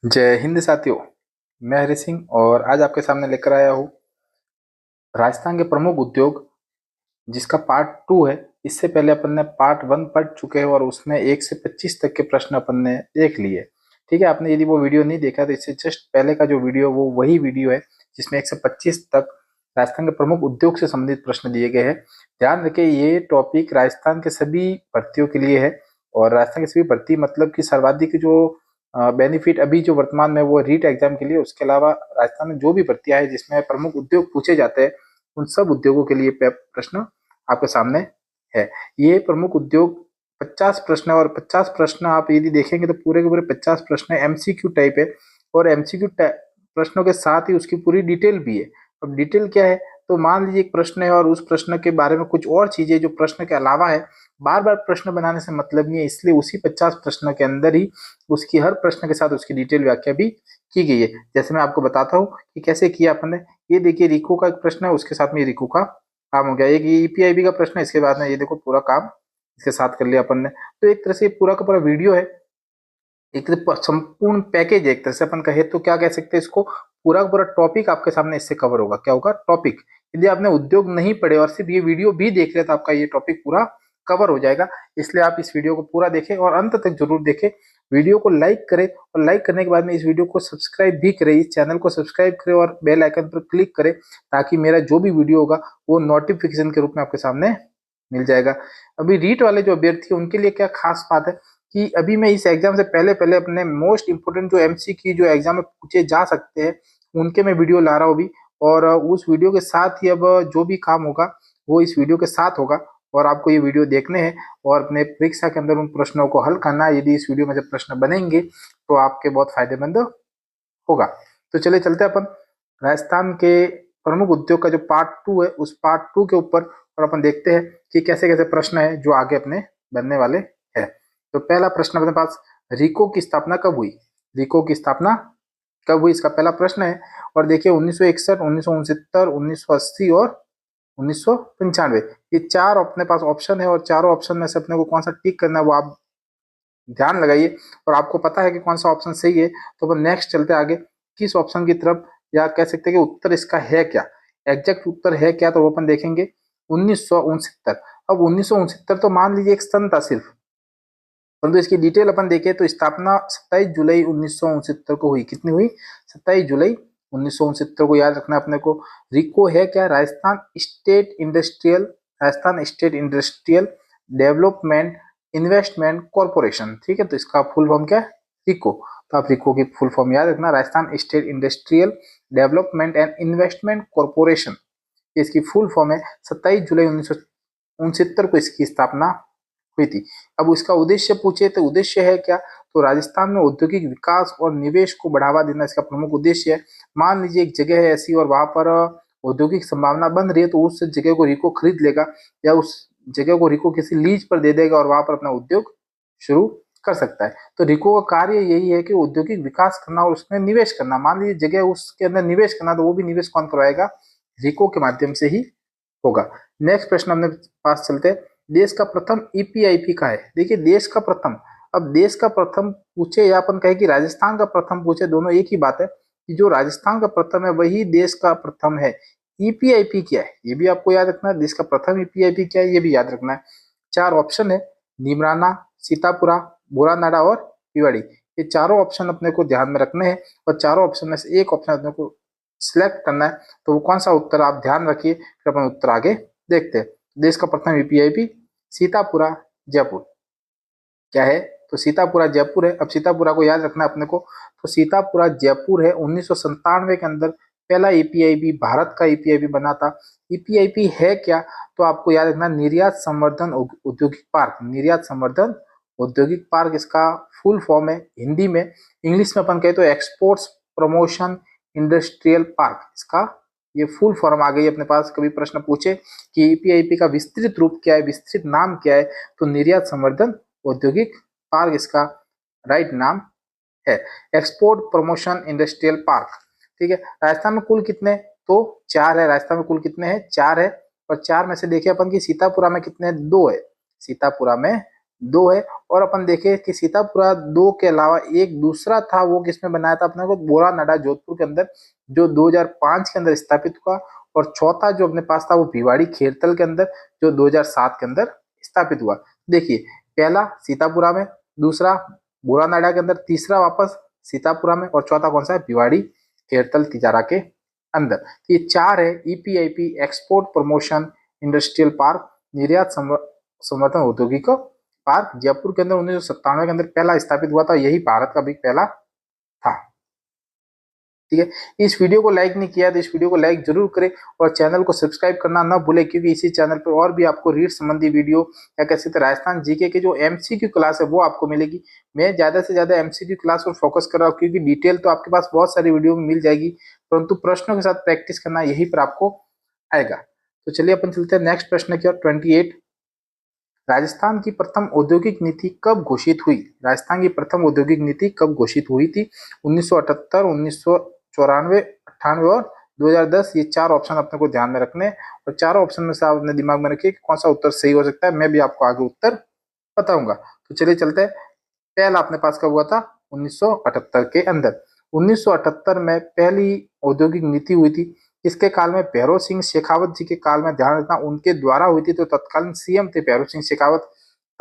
जय हिंद साथियों। मैं हरि सिंह और आज आपके सामने लेकर आया हूँ राजस्थान के प्रमुख उद्योग, जिसका पार्ट 2 है। इससे पहले अपन ने पार्ट 1 पढ़ चुके हैं और उसमें 1 से 25 तक के प्रश्न अपन ने देख लिए। ठीक है, आपने यदि वो वीडियो नहीं देखा तो इससे जस्ट पहले का जो वीडियो वो वही वीडियो है जिसमें 1 से 25 तक राजस्थान के प्रमुख उद्योग से संबंधित प्रश्न दिए गए हैं। ध्यान रखें, ये टॉपिक राजस्थान के सभी भर्तियों के लिए है और राजस्थान की सभी भर्ती मतलब कि सर्वाधिक जो बेनिफिट अभी जो वर्तमान में वो रीट एग्जाम के लिए, उसके अलावा राजस्थान में जो भी भर्तियां है जिसमें प्रमुख उद्योग पूछे जाते हैं उन सब उद्योगों के लिए प्रश्न आपके सामने है। ये प्रमुख उद्योग 50 प्रश्न है और 50 प्रश्न आप यदि देखेंगे तो पूरे के पूरे 50 प्रश्न एमसीक्यू टाइप है और एमसीक्यू प्रश्नों के साथ ही उसकी पूरी डिटेल भी है। अब डिटेल क्या है, तो मान लीजिए एक प्रश्न है और उस प्रश्न के बारे में कुछ और चीजें जो प्रश्न के अलावा है। बार बार प्रश्न बनाने से मतलब नहीं है, इसलिए उसी 50 प्रश्न के अंदर ही उसकी हर प्रश्न के साथ उसकी डिटेल व्याख्या भी की गई है। जैसे मैं आपको बताता हूँ कि कैसे किया अपन ने। ये देखिए, रिको का एक प्रश्न है, उसके साथ में रिको का काम हो गया। एक ईपीआईबी का प्रश्न है, इसके बाद में ये देखो पूरा काम इसके साथ कर लिया अपन ने। तो एक तरह से पूरा का पूरा वीडियो है, एक तरह संपूर्ण पैकेज है। एक तरह से अपन कहे तो क्या कह सकते हैं इसको, पूरा का पूरा टॉपिक आपके सामने इससे कवर होगा। क्या होगा? टॉपिक। यदि आपने उद्योग नहीं पढ़े और सिर्फ ये वीडियो भी देख रहे तो आपका ये टॉपिक पूरा कवर हो जाएगा। इसलिए आप इस वीडियो को पूरा देखें और अंत तक जरूर देखें। वीडियो को लाइक करें और लाइक करने के बाद में इस वीडियो को सब्सक्राइब भी करें, इस चैनल को सब्सक्राइब करें और बेल आइकन पर क्लिक करें, ताकि मेरा जो भी वीडियो होगा वो नोटिफिकेशन के रूप में आपके सामने मिल जाएगा। अभी रीट वाले जो अभ्यर्थी हैं उनके लिए क्या खास बात है कि अभी मैं इस एग्जाम से पहले पहले अपने मोस्ट इंपोर्टेंट जो एमसीक्यू जो एग्जाम में पूछे जा सकते हैं उनके मैं वीडियो ला रहा हूँ अभी। और उस वीडियो के साथ ही अब जो भी काम होगा वो इस वीडियो के साथ होगा और आपको ये वीडियो देखने हैं और अपने परीक्षा के अंदर उन प्रश्नों को हल करना है। यदि इस वीडियो में जब प्रश्न बनेंगे तो आपके बहुत फायदेमंद होगा। तो चले चलते हैं अपन राजस्थान के प्रमुख उद्योग का जो पार्ट 2 है उस पार्ट 2 के ऊपर और अपन देखते हैं कि कैसे कैसे प्रश्न है जो आगे अपने बनने वाले हैं। तो पहला प्रश्न अपने पास, रिको की स्थापना कब हुई? रिको की स्थापना कब हुई, इसका पहला प्रश्न है। और देखिए 1961, 1969, 1980 और 1995, ये चार अपने पास ऑप्शन है और चारों ऑप्शन में से अपने को कौन सा टिक करना है वो आप ध्यान लगाइए और आपको पता है कि कौन सा ऑप्शन सही है। तो अपन नेक्स्ट चलते आगे किस ऑप्शन की तरफ, या कह सकते हैं कि उत्तर इसका है क्या, एग्जैक्ट उत्तर है क्या, तो वो अपन देखेंगे 1969। अब 1969 तो मान लीजिए एक सन था सिर्फ, परंतु इसकी डिटेल अपन देखें तो स्थापना 27 जुलाई 1969 को हुई। कितनी हुई? 27 जुलाई 1969 को याद रखना अपने को। रिको है क्या? Rajasthan state industrial development investment corporation. ठीक है, तो इसका फुल फॉर्म क्या है? रिको। तो आप रिको की फुल फॉर्म याद रखना, Rajasthan state industrial development and investment corporation. इसकी फुल फॉर्म है। 27 जुलाई 1969 को इसकी स्थापना हुई थी। अब इसका उद्देश्य पूछे तो उद्देश्य है क्या, तो राजस्थान में औद्योगिक विकास और निवेश को बढ़ावा देना इसका प्रमुख उद्देश्य है। मान लीजिए एक जगह है ऐसी और वहां पर औद्योगिक संभावना बन रही है, तो उस जगह को रिको खरीद लेगा या उस जगह को रिको किसी लीज पर दे देगा और वहां पर अपना उद्योग शुरू कर सकता है। तो रिको का कार्य यही है कि औद्योगिक विकास करना और उसमें निवेश करना। मान लीजिए जगह उसके अंदर निवेश करना, तो वो भी निवेश कौन करवाएगा? रिको के माध्यम से ही होगा। नेक्स्ट प्रश्न अपने पास चलते हैं, देश का प्रथम ईपीआईपी का है। देखिए देश का प्रथम, अब देश का प्रथम पूछे या अपन कहे कि राजस्थान का प्रथम पूछे, दोनों एक ही बात है कि जो राजस्थान का प्रथम है वही देश का प्रथम है। ईपीआईपी क्या है ये भी आपको याद रखना है, देश का प्रथम ईपीआईपी क्या है ये भी याद रखना है। चार ऑप्शन है, नीमराना, सीतापुरा, बोरानाडा और पिवाड़ी। ये चारों ऑप्शन अपने को ध्यान में रखने हैं और चारों ऑप्शन में से एक ऑप्शन अपने को सिलेक्ट करना है। तो वो कौन सा उत्तर आप ध्यान रखिए, फिर अपन उत्तर आगे देखते हैं। देश का प्रथम ईपीआईपी सीतापुरा जयपुर क्या है, तो सीतापुरा जयपुर है। अब सीतापुरा को याद रखना है अपने को, तो सीतापुरा जयपुर है। 1997 के अंदर पहला ईपीआईपी भारत का ईपीआईपी बना था। ईपीआईपी है क्या, तो आपको याद रखना निर्यात संवर्धन औद्योगिक पार्क। निर्यात संवर्धन औद्योगिक पार्क इसका फुल फॉर्म है हिंदी में। इंग्लिश में अपन कहे तो एक्सपोर्ट्स प्रमोशन इंडस्ट्रियल पार्क, इसका ये फुल फॉर्म आ गई अपने पास। कभी प्रश्न पूछे कि ईपीआईपी का विस्तृत रूप क्या है, विस्तृत नाम क्या है, तो निर्यात संवर्धन औद्योगिक पार्क इसका राइट नाम है। Export promotion industrial park. ठीक है, राजस्थान में कुल कितने, तो चार है। राजस्थान में कुल कितने हैं? चार है। और चार में से देखिए अपन की सीतापुरा में कितने हैं? दो है। सीतापुरा में दो है। और अपन देखे कि सीतापुरा दो के अलावा एक दूसरा था, वो किसमें बनाया था अपने को, बोरानाडा जोधपुर के अंदर, जो 2005 के अंदर स्थापित हुआ। और चौथा जो अपने पास था वो भिवाड़ी खेरतल के अंदर, जो 2007 के अंदर स्थापित हुआ। देखिए, पहला सीतापुरा में, दूसरा बोरानाडा के अंदर, तीसरा वापस सीतापुरा में, और चौथा कौन सा है, भिवाड़ी खेरतल तिजारा के अंदर। तो ये चार है, ईपीआईपी एक्सपोर्ट प्रमोशन इंडस्ट्रियल पार्क, निर्यात संवर्धन औद्योगिक पार्क, जयपुर के अंदर 1997 के अंदर पहला स्थापित हुआ था। यही भारत का भी पहला था। ठीक है, इस वीडियो को लाइक नहीं किया तो इस वीडियो को लाइक जरूर करें और चैनल को सब्सक्राइब करना ना भूलें, क्योंकि इसी चैनल पर और भी आपको रीड संबंधी वीडियो या कैसे राजस्थान जीके के जो एमसीक्यू क्लास है वो आपको मिलेगी। मैं ज्यादा से ज्यादा एमसीक्यू क्लास पर फोकस कर रहा हूँ, क्योंकि डिटेल तो आपके पास बहुत सारी वीडियो में मिल जाएगी, परंतु प्रश्नों के साथ प्रैक्टिस करना यही पर आपको आएगा। तो चलिए अपन चलते हैं नेक्स्ट प्रश्न की ओर। 28, राजस्थान की प्रथम औद्योगिक नीति कब घोषित हुई? राजस्थान की प्रथम औद्योगिक नीति कब घोषित हुई थी? 1978, 1994, 98 और 2010। ये चार ऑप्शन अपने को ध्यान में रखने, और चारों ऑप्शन में से आप अपने दिमाग में रखिए कि कौन सा उत्तर सही हो सकता है। मैं भी आपको आगे उत्तर बताऊंगा। तो चलिए चलते हैं। पहला अपने पास कब हुआ था? 1978 के अंदर। 1978 में पहली औद्योगिक नीति हुई थी। किसके काल में? भैरव सिंह शेखावत जी के काल में। ध्यान रखना, उनके द्वारा हुई थी। तो तत्कालीन सीएम थे भैरव सिंह शेखावत।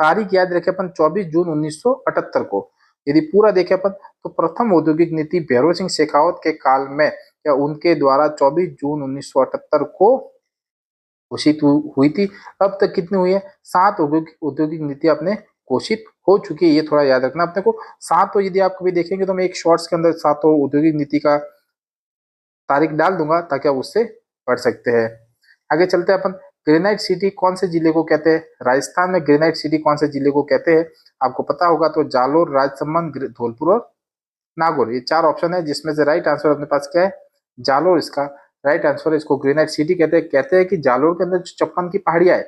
तारीख याद रखे अपन 24 जून 1978 को। यदि पूरा देखें अपन तो प्रथम औद्योगिक नीति भैरव सिंह शेखावत के काल में या उनके द्वारा 24 जून 1978 को घोषित हुई थी। अब तक कितनी हुई है? 7 औद्योगिक नीति अपने घोषित हो चुकी है। ये थोड़ा याद रखना अपने को। 7 तो यदि आप कभी देखेंगे तो मैं एक शॉर्ट्स के अंदर 7 औद्योगिक नीति का तारीख डाल दूंगा ताकि आप उससे पढ़ सकते हैं। आगे चलते हैं अपन। ग्रेनाइट सिटी कौन से जिले को कहते हैं? राजस्थान में ग्रेनाइट सिटी कौन से जिले को कहते हैं? आपको पता होगा तो जालोर, राजसमंद, धौलपुर और नागौर। ये चार ऑप्शन है, जिसमें से राइट आंसर अपने पास क्या है? जालोर इसका राइट आंसर है। इसको ग्रेनाइट सिटी कहते हैं। कहते हैं कि जालोर के अंदर जो 56 की पहाड़ियां है,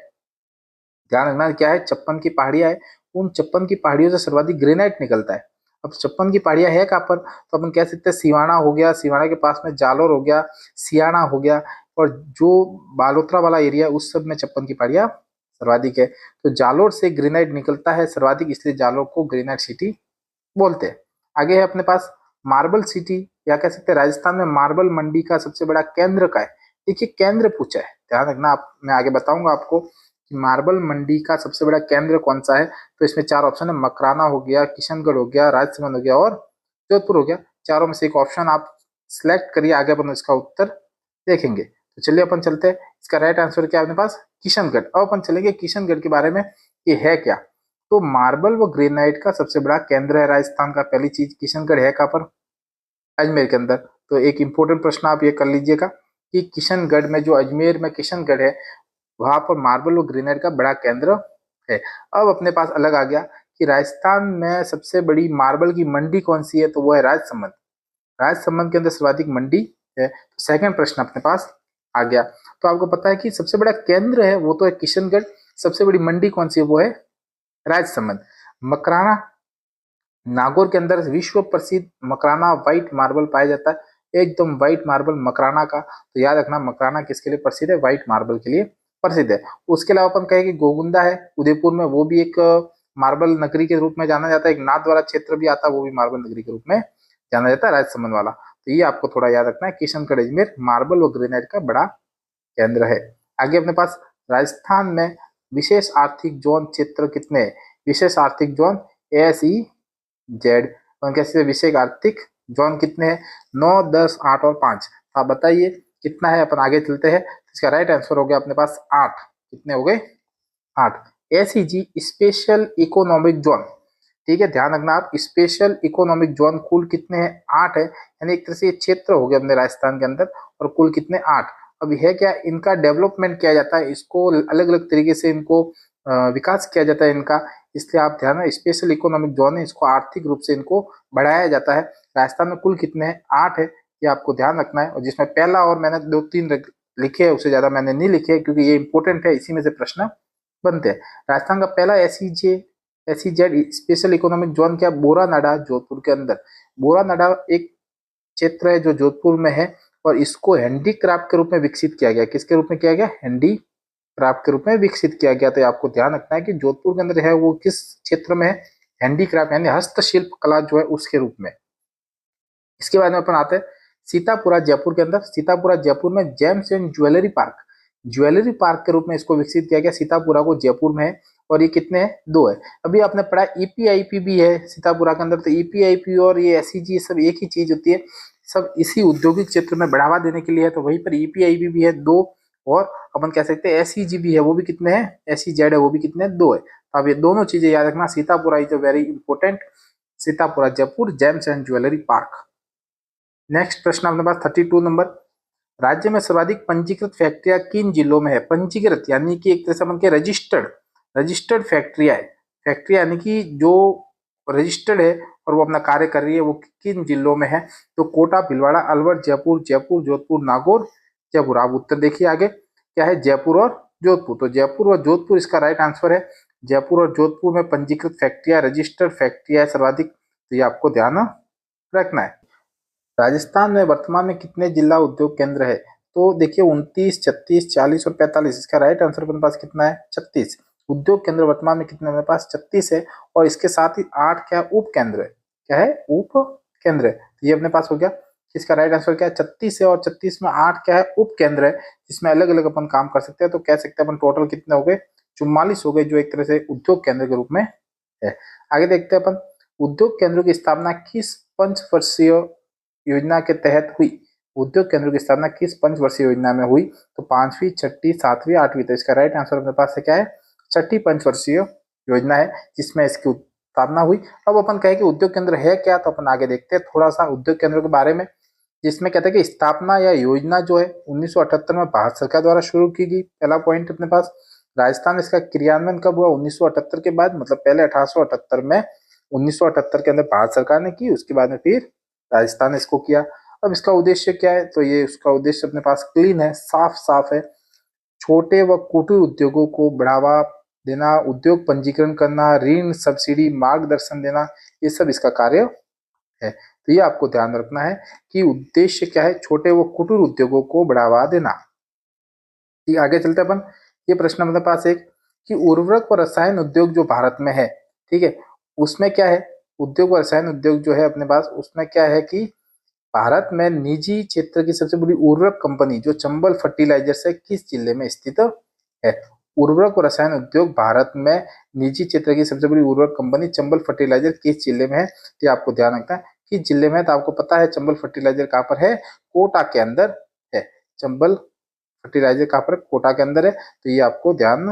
ध्यान रखना क्या है, 56 की पहाड़ियां है, उन 56 की पहाड़ियों से सर्वाधिक ग्रेनाइट निकलता है। अब 56 की पहाड़ियां है कहाँ पर? तो अपन कह सकते हैं सिवाना हो गया, सिवाना के पास में जालोर हो गया, सियाना हो गया, और जो बालोतरा वाला एरिया उस सब में 56 की पहाड़ियां सर्वाधिक है। तो जालोर से ग्रेनाइट निकलता है सर्वाधिक, इसलिए जालोर को ग्रेनाइट सिटी बोलते हैं। आगे है अपने पास मार्बल सिटी, या कह सकते हैं राजस्थान में मार्बल मंडी का सबसे बड़ा केंद्र का है। देखिए, केंद्र पूछा है, ध्यान रखना। आप, मैं आगे बताऊंगा आपको कि मार्बल मंडी का सबसे बड़ा केंद्र कौन सा है। तो इसमें चार ऑप्शन है, मकराना हो गया, किशनगढ़ हो गया, राजसमंद हो गया और जोधपुर हो गया। चारों में से एक ऑप्शन आप सिलेक्ट करिए, आगे अपन इसका उत्तर देखेंगे। तो चलिए अपन चलते हैं। इसका राइट आंसर क्या है अपने पास? किशनगढ़। अब अपन चलेंगे किशनगढ़ के बारे में, ये है क्या। तो मार्बल व ग्रेनाइट का सबसे बड़ा केंद्र है राजस्थान का। पहली चीज, किशनगढ़ है कहाँ पर? अजमेर के अंदर। तो एक इंपॉर्टेंट प्रश्न आप ये कर लीजिएगा कि किशनगढ़ में, जो अजमेर में किशनगढ़ है, वहां पर मार्बल और ग्रेनाइट का बड़ा केंद्र है। अब अपने पास अलग आ गया कि राजस्थान में सबसे बड़ी मार्बल की मंडी कौन सी है? तो वो है राजसमंद। राजसमंद के अंदर सर्वाधिक मंडी है। तो सेकंड प्रश्न अपने पास आ गया। तो आपको पता है कि सबसे बड़ा केंद्र है वो तो है किशनगढ़, सबसे बड़ी मंडी कौन सी है? वो है राजसमंद। मकराना, नागौर के अंदर विश्व प्रसिद्ध मकराना व्हाइट मार्बल पाया जाता है, एकदम व्हाइट मार्बल मकराना का। तो याद रखना, मकराना किसके लिए प्रसिद्ध है? व्हाइट मार्बल के लिए प्रसिद्ध है। उसके अलावा अपन कहें कि गोगुंदा है उदयपुर में, वो भी एक मार्बल नगरी के रूप में जाना जाता है। एक नाथद्वारा क्षेत्र भी आता है, वो भी मार्बल नगरी के रूप में जाना जाता है, राजसमंद वाला। तो ये आपको थोड़ा याद रखना है। किशनगढ़ अजमेर मार्बल और ग्रेनाइट का बड़ा केंद्र है। आगे अपने पास राजस्थान में विशेष आर्थिक जोन क्षेत्र कितने हैं? विशेष आर्थिक जोन SEZ, कैसे विशेष आर्थिक जोन कितने हैं? 9, 10, 8 और 5। तो आप बताइए कितना है। अपन आगे चलते हैं। इसका राइट आंसर हो गया अपने पास 8। कितने हो गए? 8। SEZ special economic zone. ठीक है, ध्यान रखना आप, स्पेशल इकोनॉमिक जोन कुल कितने हैं? 8 है। यानी एक तरह से ये क्षेत्र हो गया अपने राजस्थान के अंदर, और कुल कितने? 8। अब है क्या, इनका डेवलपमेंट किया जाता है, इसको अलग अलग तरीके से इनको विकास किया जाता है इनका। इसलिए आप ध्यान में, स्पेशल इकोनॉमिक जोन है, इसको आर्थिक रूप से इनको बढ़ाया जाता है। राजस्थान में कुल कितने हैं? 8 है। ये आपको ध्यान रखना है। और जिसमें पहला और मैंने 2-3 लिखे है, उससे ज्यादा मैंने नहीं लिखे, क्योंकि ये इंपॉर्टेंट है, इसी में से प्रश्न बनते हैं। राजस्थान का पहला SEZ स्पेशल इकोनॉमिक जोन क्या? बोरानाडा, जोधपुर के अंदर। बोरानाडा एक क्षेत्र है जो जोधपुर में है, और इसको हैंडीक्राफ्ट के रूप में विकसित किया गया। किसके रूप में किया गया? क्राफ्ट के रूप में विकसित किया गया। तो ये आपको ध्यान रखना है कि जोधपुर के अंदर है वो किस क्षेत्र में है, हैंडीक्राफ्ट यानी हस्तशिल्प कला जो है उसके रूप में। इसके बाद में अपन आते हैं सीतापुरा जयपुर के अंदर। सीतापुरा जयपुर में जेम्स एंड ज्वेलरी पार्क के रूप में इसको विकसित किया गया। सीतापुरा को जयपुर में है और ये कितने हैं, 2 है। अभी आपने पढ़ा ईपीआईपी भी है सीतापुरा के अंदर, तो ईपीआईपी और ये एसईजी सब एक ही चीज होती है, सब इसी औद्योगिक क्षेत्र में बढ़ावा देने के लिए है। तो वहीं पर ईपीआईपी भी है 2, और अपन कह सकते हैं एसईजी भी है, वो भी कितने हैं, एसईजेड है वो भी कितने हैं, 2 है। तो अब ये दोनों चीजें याद रखना, Sitapura is a very important, Sitapura Jaipur James and jewellery park. Next प्रश्न अपने पास 32 नंबर, राज्य में सर्वाधिक पंजीकृत फैक्ट्रियां किन जिलों में है। पंजीकृत यानी कि एक तरह से अपन के रजिस्टर्ड फैक्ट्रियां है, फैक्ट्री यानी कि जो रजिस्टर्ड है और वो अपना कार्य कर रही है, वो किन जिलों में है। तो कोटा, भीलवाड़ा, अलवर, जयपुर, जोधपुर, नागौर, जयपुर। आप उत्तर देखिए आगे क्या है, जयपुर और जोधपुर। तो जयपुर और जोधपुर इसका राइट आंसर है। जयपुर और जोधपुर में पंजीकृत फैक्ट्रियां, रजिस्टर्ड फैक्ट्रियां सर्वाधिक, तो ये आपको ध्यान रखना है। राजस्थान में वर्तमान में कितने जिला उद्योग केंद्र है। तो देखिए 29, 36, 40 और 45, इसका राइट आंसर अपने पास कितना है, 36 उद्योग केंद्र वर्तमान में कितने, मेरे पास 36 है। और इसके साथ ही 8 क्या उप केंद्र है, क्या है, उप केंद्र है। तो ये अपने पास हो गया, इसका राइट आंसर क्या है, 36 है। और 36 में 8 क्या है, उप केंद्र है, जिसमें अलग अलग अपन काम कर सकते हैं। तो कह सकते हैं अपन टोटल कितने हो गए, 44 हो गए, जो एक तरह से उद्योग केंद्र के रूप में है। आगे देखते हैं अपन, उद्योग केंद्रों की स्थापना किस पंचवर्षीय योजना के तहत हुई। उद्योग केंद्रों की स्थापना किस पंचवर्षीय योजना में हुई। तो 5वीं, 6ठी, 7वीं, 8वीं। तो इसका राइट आंसर अपने पास है क्या है, 6ठी पंचवर्षीय योजना है, जिसमें इसकी स्थापना हुई। अब अपन कहें कि उद्योग केंद्र है क्या, तो अपन आगे देखते हैं थोड़ा सा उद्योग केंद्रों के बारे में, जिसमें कहते हैं कि स्थापना या योजना जो है 1978 में भारत सरकार द्वारा शुरू की गई। पहला पॉइंट अपने पास। राजस्थान में इसका क्रियान्वयन कब हुआ, 1978 के बाद, मतलब पहले 1878 में, 1978 के अंदर भारत सरकार ने की, उसके बाद में फिर राजस्थान ने इसको किया। अब इसका उद्देश्य क्या है, तो ये उसका उद्देश्य अपने पास क्लीन है, साफ साफ है। छोटे व कुटीर उद्योगों को बढ़ावा देना, उद्योग पंजीकरण करना, ऋण, सब्सिडी, मार्गदर्शन देना, ये सब इसका कार्य है। तो ये आपको ध्यान रखना है कि उद्देश्य क्या है, छोटे व कुटीर उद्योगों को बढ़ावा देना। ठीक, आगे चलते अपन। ये प्रश्न हमारे पास एक कि उर्वरक और रसायन उद्योग जो भारत में है, ठीक है, उसमें क्या है, उद्योग और रसायन उद्योग जो है अपने पास, उसमें क्या है कि भारत में निजी क्षेत्र की सबसे बड़ी उर्वरक कंपनी जो चंबल फर्टिलाइजर्स है, किस जिले में स्थित है। उर्वरक और रसायन उद्योग भारत में निजी क्षेत्र की सबसे बड़ी उर्वरक कंपनी चंबल फर्टिलाइजर किस जिले में है। तो आपको ध्यान रखना है किस जिले में है। तो आपको पता है चंबल फर्टिलाइजर कहाँ पर है, कोटा के अंदर है। चंबल फर्टिलाइजर कहाँ पर, कोटा के अंदर है। तो ये आपको ध्यान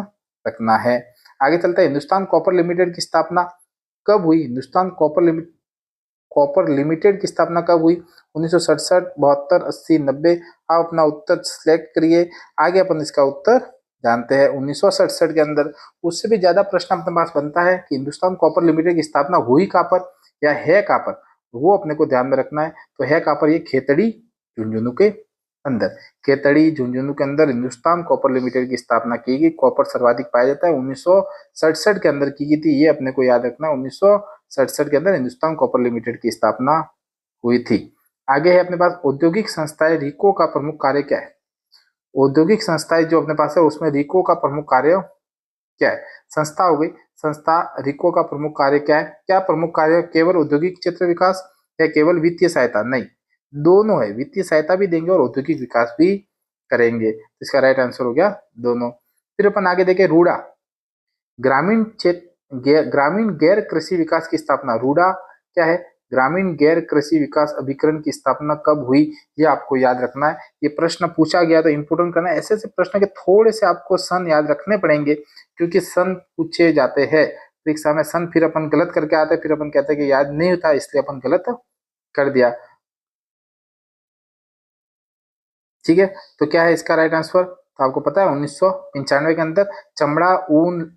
रखना है। आगे चलता है, हिंदुस्तान कॉपर लिमिटेड की स्थापना कब हुई। हिंदुस्तान कॉपर लिमिटेड की स्थापना कब हुई, 1967, 72, 80, 90। आप अपना उत्तर सिलेक्ट करिए। आगे अपन इसका उत्तर जानते हैं 1967 के अंदर। उससे भी ज्यादा प्रश्न अपने पास बनता है कि हिंदुस्तान कॉपर लिमिटेड की स्थापना हुई कहाँ पर या है कहाँ पर, वो अपने को ध्यान में रखना है। तो है कहाँ पर, ये खेतड़ी झुंझुनू के अंदर। खेतड़ी झुंझुनू के अंदर हिंदुस्तान कॉपर लिमिटेड की स्थापना की गई। कॉपर सर्वाधिक पाया जाता है, 1967 के अंदर की गई थी। ये अपने को याद रखना, 1967 के अंदर हिंदुस्तान कॉपर लिमिटेड की स्थापना हुई थी। आगे है अपने पास औद्योगिक संस्थाएं रिको का प्रमुख कार्य क्या है। औद्योगिक संस्थाएं जो अपने पास है उसमें रिको का प्रमुख कार्य क्या है। संस्था हो गई, संस्था रिको का प्रमुख कार्य क्या है, क्या प्रमुख कार्य, केवल औद्योगिक क्षेत्र विकास या केवल वित्तीय सहायता, नहीं, दोनों है, वित्तीय सहायता भी देंगे और औद्योगिक विकास भी करेंगे। इसका राइट आंसर हो गया दोनों। फिर अपन आगे देखें, रूडा ग्रामीण क्षेत्र ग्रामीण गैर कृषि विकास की स्थापना। रूडा क्या है, ग्रामीण गैर कृषि विकास अभिकरण की स्थापना कब हुई, ये आपको याद रखना है। ये प्रश्न पूछा गया तो इंपोर्टेंट करना है। ऐसे ऐसे प्रश्न के थोड़े से आपको सन याद रखने पड़ेंगे, क्योंकि सन पूछे जाते हैं परीक्षा में। सन फिर अपन गलत करके आते हैं, फिर अपन कहते हैं कि याद नहीं होता, इसलिए अपन गलत कर दिया। ठीक है, तो क्या है इसका राइट आंसर, तो आपको पता है 1995 के अंदर चमड़ा, ऊन,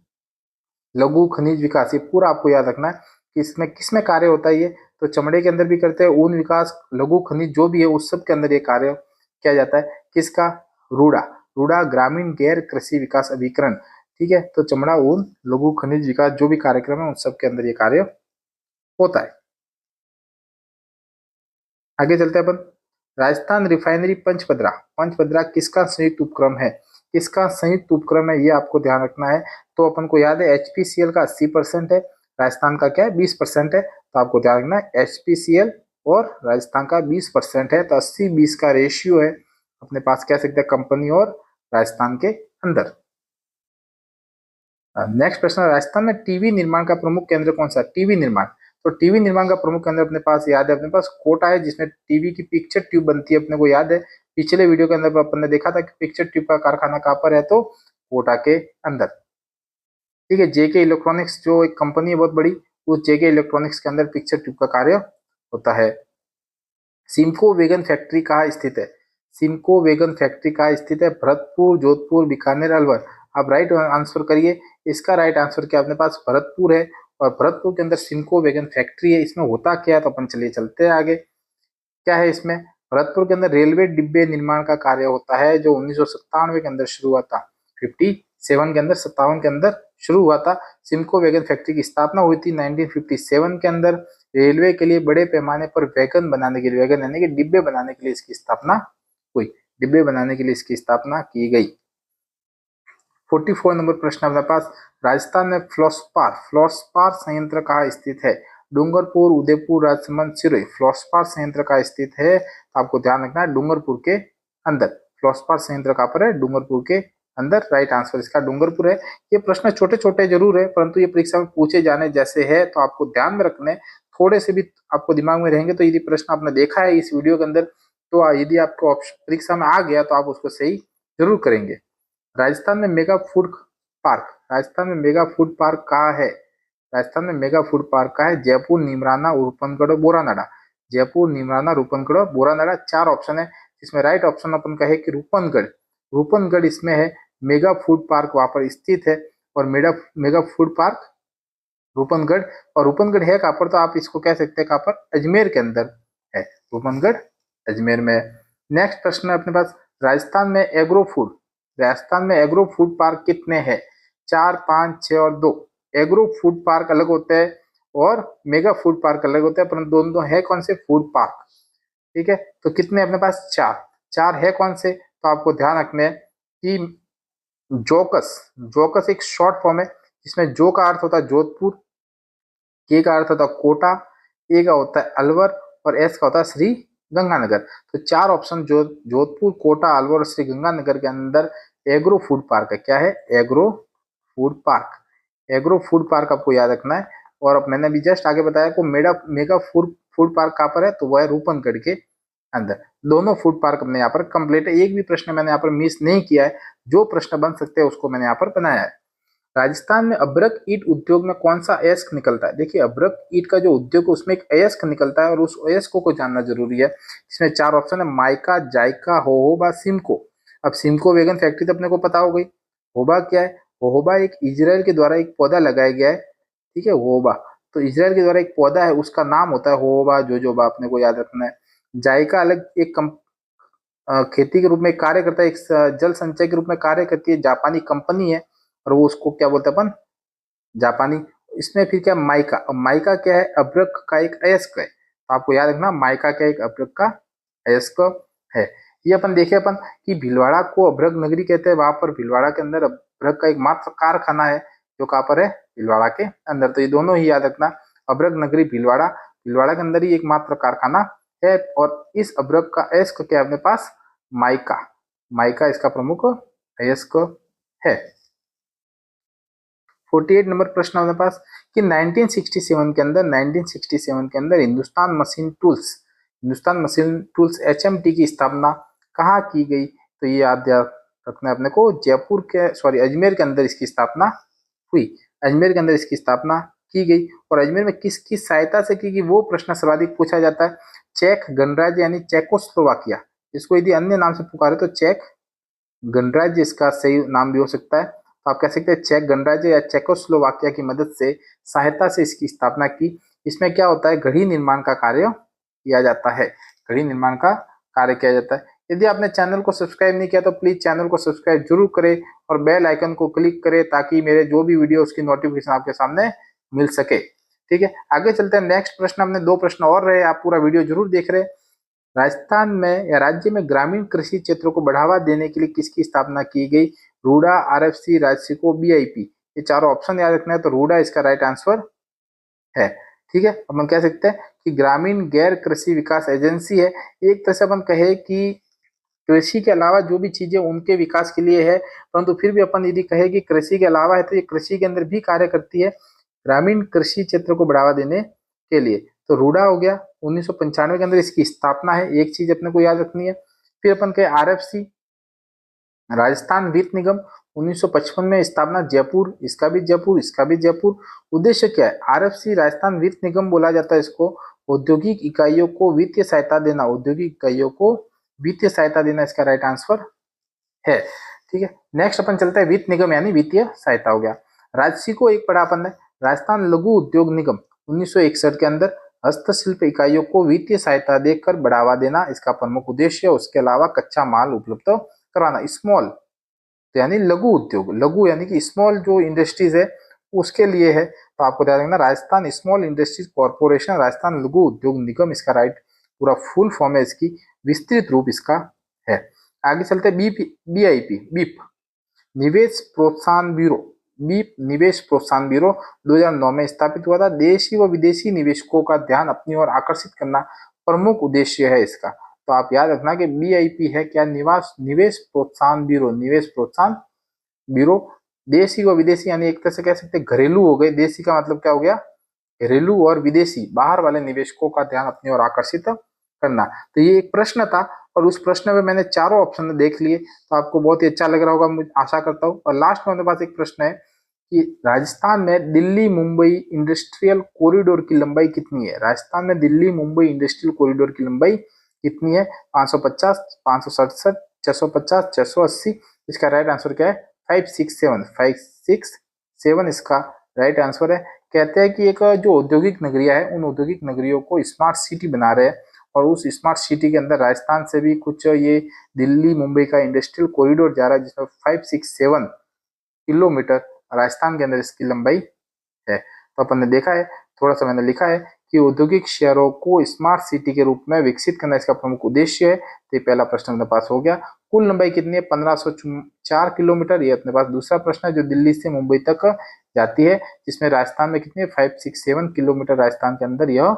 लघु खनिज विकास, ये पूरा आपको याद रखना है कि इसमें किसमें कार्य होता है। ये तो चमड़े के अंदर भी करते हैं, ऊन विकास, लघु खनिज जो भी है उस सब के अंदर ये कार्य किया जाता है। किसका, रूडा, रूडा ग्रामीण गैर कृषि विकास अभिकरण। ठीक है, तो चमड़ा, ऊन, लघु खनिज विकास जो भी कार्यक्रम है उन सब के अंदर ये कार्य होता है। आगे चलते हैं अपन, राजस्थान रिफाइनरी पंचपदरा, पंचपदरा किसका संयुक्त उपक्रम है। किसका संयुक्त उपक्रम है, ये आपको ध्यान रखना है। तो अपन को याद है HPCL का 80% है, राजस्थान का क्या है 20% है। तो आपको ध्यान रखना है HPCL और राजस्थान का 20% है, तो 80-20 का रेशियो है अपने पास, कह सकते हैं कंपनी और राजस्थान के अंदर। नेक्स्ट प्रश्न, राजस्थान में टीवी निर्माण का प्रमुख केंद्र कौन सा? टीवी निर्माण, तो टीवी निर्माण का प्रमुख केंद्र अपने पास याद है, अपने पास कोटा है, जिसमें टीवी की पिक्चर ट्यूब बनती है। अपने को याद है पिछले वीडियो के अंदर अपन ने देखा था कि पिक्चर ट्यूब का कारखाना कहाँ पर है, तो कोटा के अंदर। ठीक है, जेके इलेक्ट्रॉनिक्स जो एक कंपनी है बहुत बड़ी, उस जेके इलेक्ट्रॉनिक्स के अंदर पिक्चर ट्यूब का कार्य होता है। सिम्को वैगन फैक्ट्री कहाँ स्थित है? सिम्को वैगन फैक्ट्री कहाँ स्थित है? भरतपुर, जोधपुर, बीकानेर, अलवर। आप राइट आंसर करिए। इसका राइट आंसर क्या अपने पास भरतपुर है, और भरतपुर के अंदर सिम्को वैगन फैक्ट्री है। इसमें होता क्या है, तो अपन चलिए चलते हैं आगे। क्या है इसमें? भरतपुर के अंदर रेलवे डिब्बे निर्माण का कार्य होता है, जो 1997 के अंदर शुरू हुआ था। 57 के अंदर, 57 के अंदर शुरू हुआ था। सिम्को वैगन फैक्ट्री की स्थापना हुई थी 1957 के अंदर। रेलवे के लिए बड़े पैमाने पर वैगन बनाने के लिए, वैगन यानी कि डिब्बे बनाने के लिए इसकी स्थापना हुई, डिब्बे बनाने के लिए इसकी स्थापना की गई। 44 नंबर प्रश्न अपने पास, राजस्थान में फ्लोस्पार संयंत्र कहाँ स्थित है? डूंगरपुर, उदयपुर, राजसमंद, सिरोही। फ्लोस्पार संयंत्र कहाँ स्थित है, तो आपको ध्यान रखना है डूंगरपुर के अंदर। फ्लोस्पार संयंत्र कहाँ पर है? डूंगरपुर के अंदर। राइट आंसर इसका डूंगरपुर है। ये प्रश्न छोटे छोटे जरूर है, परंतु ये परीक्षा में पूछे जाने जैसे है, तो आपको ध्यान में रखने, थोड़े से भी आपको दिमाग में रहेंगे। तो यदि प्रश्न आपने देखा है इस वीडियो के अंदर, तो यदि आपको परीक्षा में आ गया तो आप उसको सही जरूर करेंगे। राजस्थान में मेगा फूड पार्क, राजस्थान में मेगा फूड पार्क कहाँ है? राजस्थान में मेगा फूड पार्क कहाँ है? जयपुर, नीमराना, रूपनगढ़, बोरानाडा। जयपुर, नीमराना, रूपनगढ़, बोरानाडा। 4 ऑप्शन है, जिसमें राइट ऑप्शन अपन का है कि रूपनगढ़। रूपनगढ़ इसमें है, मेगा फूड पार्क वहां पर स्थित है, और मेगा फूड पार्क रूपनगढ़। और रूपनगढ़ है कहाँ पर, तो आप इसको कह सकते हैं कहाँ पर, अजमेर के अंदर है। रूपनगढ़ अजमेर में। नेक्स्ट प्रश्न है अपने पास, राजस्थान में एग्रो फूड, राजस्थान में एग्रो फूड पार्क कितने हैं? 4, 5, 6 और 2। एग्रो फूड पार्क अलग होते हैं और मेगा फूड पार्क अलग होते हैं, परंतु दोनों है कौन से? Food park. ठीक है, तो कितने अपने पास? 4 है कौन से, तो आपको ध्यान रखना है कि जोकस, जोकस एक शॉर्ट फॉर्म है, जिसमें जो का अर्थ होता है जोधपुर, के का अर्थ होता है कोटा, ए का होता है अलवर, और एस का होता है श्री गंगानगर। तो 4 ऑप्शन जोधपुर, कोटा, अलवर और श्री गंगानगर के अंदर एग्रो फूड पार्क है। क्या है? Agro food park. Agro food park आपको याद रखना है। और अब मैंने भी जस्ट आगे बताया को मेगा फूड पार्क कहाँ पर है, तो वह है रूपनगढ़ के अंदर। दोनों फूड पार्क हमने यहाँ पर कंप्लीट है। एक भी प्रश्न मैंने यहाँ पर मिस नहीं किया है, जो प्रश्न बन सकते हैं उसको मैंने यहाँ पर बनाया है। राजस्थान में अभ्रक ईट उद्योग में कौन सा अयस्क निकलता है? देखिए, अभ्रक ईट का जो उद्योग है उसमें एक अयस्क निकलता है, और उस अयस्क को जानना जरूरी है। इसमें 4 ऑप्शन है, माइका, जाइका, होहोबा, सिमको। अब सिमको वैगन फैक्ट्री तो अपने को पता हो गई। होबा क्या है? होहोबा एक इजराइल के द्वारा एक पौधा लगाया गया है। ठीक है, होहोबा तो इजराइल के द्वारा एक पौधा है, उसका नाम होता है होहोबा जोजोबा, अपने को याद रखना है। जाइका अलग एक खेती के रूप में कार्य करता है, एक जल संचय के रूप में कार्य करती है, जापानी कंपनी है, और वो उसको क्या बोलते हैं अपन? जापानी। इसमें फिर क्या? माइका। अब माइका क्या है? अभ्रक का एक अयस्क है। तो आपको याद रखना, माइका क्या एक अभ्रक का अयस्क है। ये अपन देखे अपन कि भीलवाड़ा को अभ्रक नगरी कहते हैं, वहां पर भीलवाड़ा के अंदर अभ्रक का एक मात्र कारखाना है, जो कहाँ पर है? भीलवाड़ा के अंदर। तो ये दोनों ही याद रखना, अभ्रक नगरी भीलवाड़ा, भीलवाड़ा के अंदर ही एक मात्र कारखाना है। और इस अभ्रक का अयस्क क्या है अपने पास? माइका। माइका इसका प्रमुख अयस्क है। 48 नंबर प्रश्न हमारे पास कि 1967 के अंदर, 1967 के अंदर हिंदुस्तान मशीन टूल्स HMT की स्थापना कहाँ की गई? तो ये याद रखना है अपने को, जयपुर के अजमेर के अंदर इसकी स्थापना हुई। अजमेर के अंदर इसकी स्थापना की गई। और अजमेर में किसकी सहायता से की गई, वो प्रश्न सर्वाधिक पूछा जाता है। चेक गणराज्य यानी चेकोस्लोवाकिया, इसको यदि अन्य नाम से पुकारे तो चेक गणराज्य इसका सही नाम भी हो सकता है। तो आप कह सकते हैं चेक गणराज्य या चेकोस्लोवाकिया की मदद से, सहायता से इसकी स्थापना की। इसमें क्या होता है? घड़ी निर्माण का कार्य किया जाता है। घड़ी निर्माण का कार्य किया जाता है। यदि आपने चैनल को सब्सक्राइब नहीं किया तो प्लीज चैनल को सब्सक्राइब जरूर करें, और बेल आइकन को क्लिक करें, ताकि मेरे जो भी वीडियो उसकी नोटिफिकेशन आपके सामने मिल सके। ठीक है, आगे चलते हैं। नेक्स्ट प्रश्न, हमने 2 प्रश्न और रहे, आप पूरा वीडियो जरूर देख रहे हैं। राजस्थान में या राज्य में ग्रामीण कृषि क्षेत्रों को बढ़ावा देने के लिए किसकी स्थापना की गई? RUDA, RFC, राजसिको, VIP. ये चारों ऑप्शन याद रखना है, तो रूडा इसका राइट आंसर है। ठीक है, अपन कह सकते हैं कि ग्रामीण गैर कृषि विकास एजेंसी है। एक तरह से अपन कहे कि कृषि के अलावा जो भी चीजें उनके विकास के लिए है, परंतु फिर भी अपन यदि कहे कि कृषि के अलावा है तो ये कृषि के अंदर भी कार्य करती है ग्रामीण कृषि क्षेत्र को बढ़ावा देने के लिए। तो रूडा हो गया, 1995 के अंदर इसकी स्थापना है, एक चीज अपने को याद रखनी है। फिर अपन कहे आरएफसी, राजस्थान वित्त निगम, 1955 में स्थापना जयपुर, इसका भी जयपुर, इसका भी जयपुर। उद्देश्य क्या है? आरएफसी राजस्थान वित्त निगम बोला जाता है इसको, औद्योगिक इकाइयों को वित्तीय सहायता देना, औद्योगिक इकाइयों को वित्तीय सहायता देना इसका राइट आंसर है। ठीक है, नेक्स्ट अपन चलते हैं वित्त निगम यानी वित्तीय सहायता हो गया। राजसी को एक पढ़ा अपन ने, राजस्थान लघु उद्योग निगम 1961 के अंदर हस्तशिल्प इकाइयों को वित्तीय सहायता देकर बढ़ावा देना इसका प्रमुख उद्देश्य है। उसके अलावा कच्चा माल उपलब्ध करवाना, स्मॉल तो यानी लघु उद्योग, लघु यानी कि स्मॉल जो इंडस्ट्रीज है उसके लिए है। तो आपको ध्यान रखना Rajasthan small industries corporation, Rajasthan लघु उद्योग निगम इसका राइट पूरा फुल फॉर्म है, इसकी विस्तृत रूप इसका है। आगे चलते हैं बीआईपी, बीप निवेश प्रोत्साहन ब्यूरो। बीप निवेश प्रोत्साहन ब्यूरो 2009 में स्थापित हुआ था। देशी व विदेशी निवेशकों का ध्यान अपनी ओर आकर्षित करना प्रमुख उद्देश्य है इसका। तो आप याद रखना कि बीआईपी है क्या? निवेश प्रोत्साहन ब्यूरो, निवेश प्रोत्साहन ब्यूरो। देशी व विदेशी यानी एक तरह से कह सकते हैं घरेलू हो गए, देशी का मतलब क्या हो गया? घरेलू, और विदेशी बाहर वाले निवेशकों का ध्यान अपनी ओर आकर्षित करना। तो ये एक प्रश्न था और उस प्रश्न में मैंने चारों ऑप्शन देख लिए, तो आपको बहुत ही अच्छा लग रहा होगा, मुझे आशा करता हूँ। और लास्ट में मेरे पास एक प्रश्न है कि राजस्थान में दिल्ली मुंबई इंडस्ट्रियल कॉरिडोर की लंबाई कितनी है? राजस्थान में दिल्ली मुंबई इंडस्ट्रियल कॉरिडोर की लंबाई कितनी है? 550, 567, 650, 680। इसका राइट आंसर क्या है? 567, 567 इसका राइट आंसर है। कहते हैं कि एक जो औद्योगिक नगरिया है उन औद्योगिक नगरियों को स्मार्ट सिटी बना रहे हैं, और उस स्मार्ट सिटी के अंदर राजस्थान से भी कुछ ये दिल्ली मुंबई का इंडस्ट्रियल कॉरिडोर जा रहा है, जिसमें 567 किलोमीटर राजस्थान के अंदर इसकी लंबाई है। तो अपन ने देखा है, थोड़ा सा मैंने लिखा है कि औद्योगिक शहरों को स्मार्ट सिटी के रूप में विकसित करना इसका प्रमुख उद्देश्य है। तो ये पहला प्रश्न अपने पास हो गया। कुल लंबाई कितनी है? 1504 किलोमीटर। ये अपने पास दूसरा प्रश्न है जो दिल्ली से मुंबई तक जाती है, जिसमें राजस्थान में कितनी है? 567 किलोमीटर राजस्थान के अंदर यह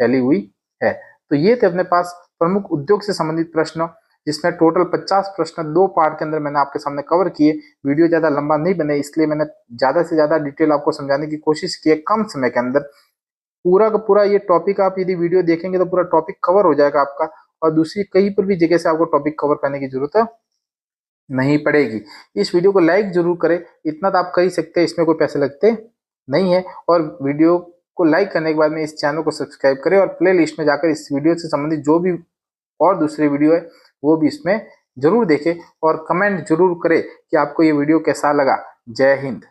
फैली हुई है। तो ये थे अपने पास प्रमुख उद्योग से संबंधित प्रश्न, जिसमें टोटल 50 प्रश्न 2 पार्ट के अंदर मैंने आपके सामने कवर किए। वीडियो ज्यादा लंबा नहीं बने, इसलिए मैंने ज्यादा से ज्यादा डिटेल आपको समझाने की कोशिश की है कम समय के अंदर। पूरा का पूरा ये टॉपिक आप यदि वीडियो देखेंगे तो पूरा टॉपिक कवर हो जाएगा आपका, और दूसरी कहीं पर भी जगह से आपको टॉपिक कवर करने की जरूरत नहीं पड़ेगी। इस वीडियो को लाइक जरूर करें, इतना तो आप कर ही सकते हैं, इसमें कोई पैसे लगते नहीं है। और वीडियो को लाइक करने के बाद में इस चैनल को सब्सक्राइब करें, और प्ले लिस्ट में जाकर इस वीडियो से संबंधित जो भी और दूसरे वीडियो है वो भी इसमें जरूर देखें, और कमेंट जरूर करें कि आपको ये वीडियो कैसा लगा। जय हिंद।